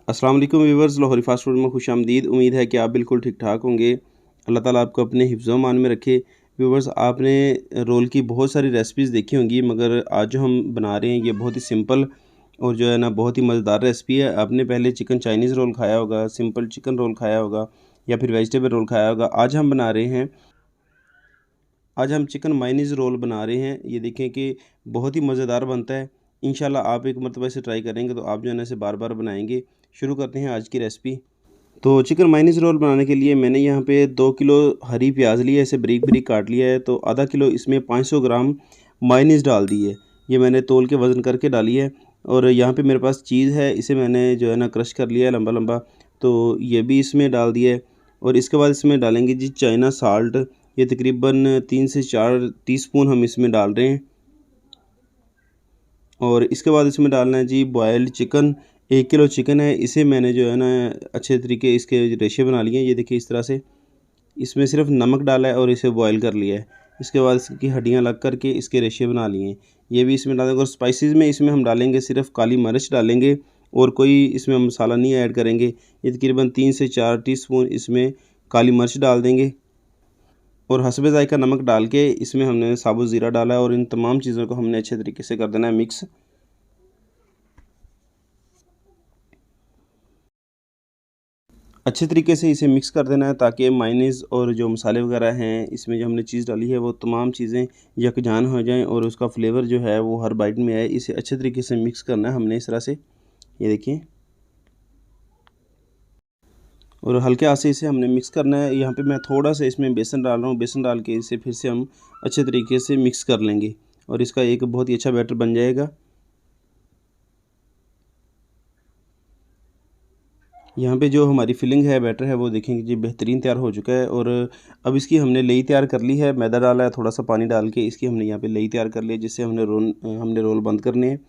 अस्सलाम वालेकुम viewers, Lahori fast food में खुशामदीद। उम्मीद है कि आप बिल्कुल ठीक ठाक होंगे। अल्लाह ताला आपको अपने हिफ्ज़ मान में रखे। व्यूवर्स, आपने रोल की बहुत सारी रेसिपीज़ देखी होंगी, मगर आज जो हम बना रहे हैं ये बहुत ही सिंपल और जो है ना बहुत ही मज़ेदार रेसिपी है। आपने पहले चिकन चाइनीज़ रोल खाया होगा, सिंपल चिकन रोल खाया होगा या फिर वेजिटेबल रोल खाया होगा। आज हम चिकन मायनीज़ रोल बना रहे हैं। ये देखें कि बहुत ही मज़ेदार बनता है। इंशाल्लाह आप एक मरतबा इसे ट्राई करेंगे तो आप जो है ना इसे बार बार बनाएंगे। शुरू करते हैं आज की रेसिपी। तो चिकन मायनीज़ रोल बनाने के लिए मैंने यहाँ पे 2 किलो हरी प्याज ली है, इसे बारीक बारीक काट लिया है। तो आधा किलो इसमें 500 ग्राम मायनीज़ डाल दी है। ये मैंने तोल के वज़न करके डाली है। और यहाँ पे मेरे पास चीज़ है, इसे मैंने जो है ना क्रश कर लिया है लंबा लंबा। तो ये भी इसमें डाल दिया है। और इसके बाद इसमें डालेंगे जी चाइना साल्ट। ये तकरीबन 3 से 4 टीस्पून हम इसमें डाल रहे हैं। और इसके बाद इसमें डालना है जी बॉयल्ड चिकन। 1 किलो चिकन है, इसे मैंने जो है ना अच्छे तरीके इसके रेशे बना लिए हैं। ये देखिए इस तरह से। इसमें सिर्फ नमक डाला है और इसे बॉयल कर लिया है। इसके बाद इसकी हड्डियाँ अलग करके इसके रेशे बना लिए हैं। ये भी इसमें डालेंगे। और स्पाइसेस में इसमें हम डालेंगे सिर्फ काली मिर्च डालेंगे और कोई इसमें मसाला नहीं ऐड करेंगे। ये तकरीबन 3 से 4 टीस्पून इसमें काली मिर्च डाल देंगे। और हस्बे ज़ायका नमक डाल के इसमें हमने साबुत ज़ीरा डाला है और इन तमाम चीज़ों को हमने अच्छे तरीके से कर देना है मिक्स। अच्छे तरीके से इसे मिक्स कर देना है ताकि मायनीज़ और जो मसाले वगैरह हैं इसमें जो हमने चीज़ डाली है वो तमाम चीज़ें यकजान हो जाएं और उसका फ्लेवर जो है वो हर बाइट में आए। इसे अच्छे तरीके से मिक्स करना है हमने इस तरह से। ये देखिए। और हल्के आंच से इसे हमने मिक्स करना है। यहाँ पे मैं थोड़ा सा इसमें बेसन डाल रहा हूँ। बेसन डाल के इसे फिर से हम अच्छे तरीके से मिक्स कर लेंगे और इसका एक बहुत ही अच्छा बैटर बन जाएगा। यहाँ पे जो हमारी फिलिंग है, बैटर है, वो देखेंगे जी बेहतरीन तैयार हो चुका है। और अब इसकी हमने लेई तैयार कर ली है। मैदा डाला है, थोड़ा सा पानी डाल के इसकी हमने यहाँ पे लेई तैयार कर ली है, जिससे हमने रोल बंद करने हैं।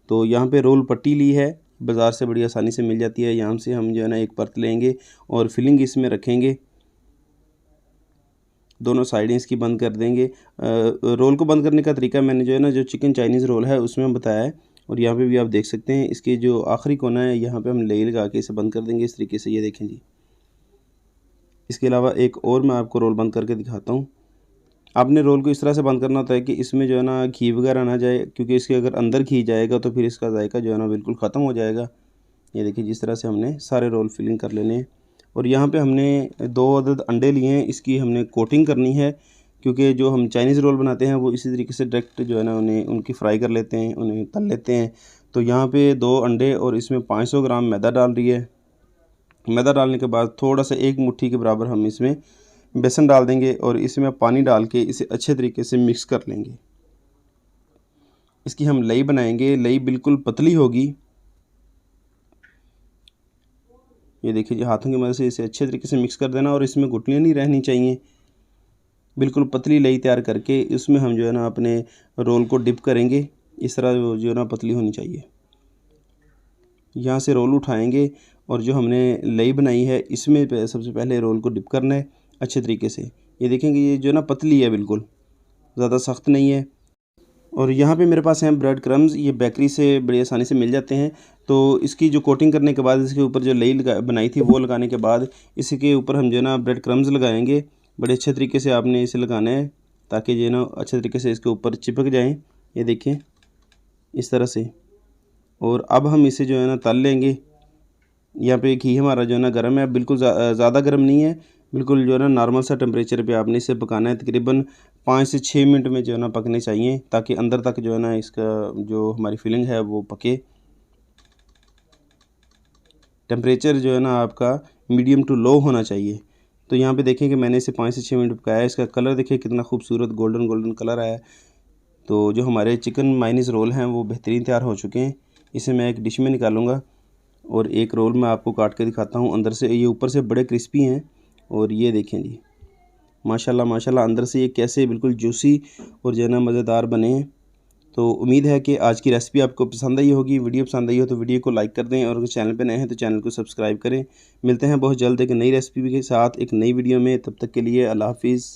तो यहाँ पे रोल पट्टी ली है, बाज़ार से बड़ी आसानी से मिल जाती है। यहाँ से हम जो है ना एक परत लेंगे और फिलिंग इसमें रखेंगे। दोनों साइडें इसकी बंद कर देंगे। रोल को बंद करने का तरीका मैंने जो है ना जो चिकन चाइनीज़ रोल है उसमें बताया है। और यहाँ पे भी आप देख सकते हैं इसके जो आखिरी कोना है यहाँ पे हम लेई लगा के इसे बंद कर देंगे इस तरीके से। ये देखें जी। इसके अलावा एक और मैं आपको रोल बंद करके दिखाता हूँ। आपने रोल को इस तरह से बंद करना होता है कि इसमें जो है ना घी वगैरह ना जाए, क्योंकि इसके अगर अंदर घी जाएगा तो फिर इसका जायका जो है ना बिल्कुल ख़त्म हो जाएगा। ये देखिए जिस तरह से हमने सारे रोल फिलिंग कर लेने हैं। और यहाँ पे हमने 2 अदद अंडे लिए हैं, इसकी हमने कोटिंग करनी है। क्योंकि जो हम चाइनीज़ रोल बनाते हैं वो इसी तरीके से डायरेक्ट जो है ना उन्हें उनकी फ्राई कर लेते हैं, उन्हें तल लेते हैं। तो यहाँ पे 2 अंडे और इसमें 500 ग्राम मैदा डाल रही है। मैदा डालने के बाद थोड़ा सा 1 मुट्ठी के बराबर हम इसमें बेसन डाल देंगे और इसमें पानी डाल के इसे अच्छे तरीके से मिक्स कर लेंगे। इसकी हम लई बनाएंगे। लई बिल्कुल पतली होगी। ये देखिए जी, हाथों की मदद से इसे अच्छे तरीके से मिक्स कर देना और इसमें गुठलियाँ नहीं रहनी चाहिए। बिल्कुल पतली लई तैयार करके इसमें हम जो है ना अपने रोल को डिप करेंगे। इस तरह जो है ना पतली होनी चाहिए। यहाँ से रोल उठाएंगे और जो हमने लई बनाई है इसमें सबसे पहले रोल को डिप करना है अच्छे तरीके से। ये देखेंगे ये जो है ना पतली है, बिल्कुल ज़्यादा सख्त नहीं है। और यहाँ पे मेरे पास हैं ब्रेड क्रम्स। ये बेकरी से बड़ी आसानी से मिल जाते हैं। तो इसकी जो कोटिंग करने के बाद इसके ऊपर जो लई बनाई थी वो लगाने के बाद इसके ऊपर हम जो है ना ब्रेड क्रम्स लगाएंगे। बड़े अच्छे तरीके से आपने इसे लगाना है ताकि जो है ना अच्छे तरीके से इसके ऊपर चिपक जाएँ। ये देखिए इस तरह से। और अब हम इसे जो है ना तल लेंगे। यहाँ पे घी हमारा जो है ना गर्म है, बिल्कुल ज़्यादा गर्म नहीं है, बिल्कुल जो है ना नॉर्मल सा टेम्परेचर पे आपने इसे पकाना है। तकरीबन 5 से 6 मिनट में जो है ना पकने चाहिए ताकि अंदर तक जो है ना इसका जो हमारी फिलिंग है वो पके। टेम्परेचर जो है ना आपका मीडियम टू लो होना चाहिए। तो यहाँ पे देखें कि मैंने इसे 5 से 6 मिनट पकाया है। इसका कलर देखिए कितना खूबसूरत गोल्डन गोल्डन कलर आया है। तो जो हमारे चिकन मायनीज़ रोल हैं वो बेहतरीन तैयार हो चुके हैं। इसे मैं एक डिश में निकालूँगा और एक रोल मैं आपको काट के दिखाता हूँ। अंदर से ये ऊपर से बड़े क्रिस्पी हैं और ये देखें जी, माशाल्लाह माशाल्लाह अंदर से ये कैसे बिल्कुल जूसी और जो है ना मज़ेदार बने हैं। तो उम्मीद है कि आज की रेसिपी आपको पसंद आई होगी। वीडियो पसंद आई हो तो वीडियो को लाइक कर दें और अगर चैनल पे नए हैं तो चैनल को सब्सक्राइब करें। मिलते हैं बहुत जल्द एक नई रेसिपी के साथ एक नई वीडियो में। तब तक के लिए अल्लाह हाफिज़।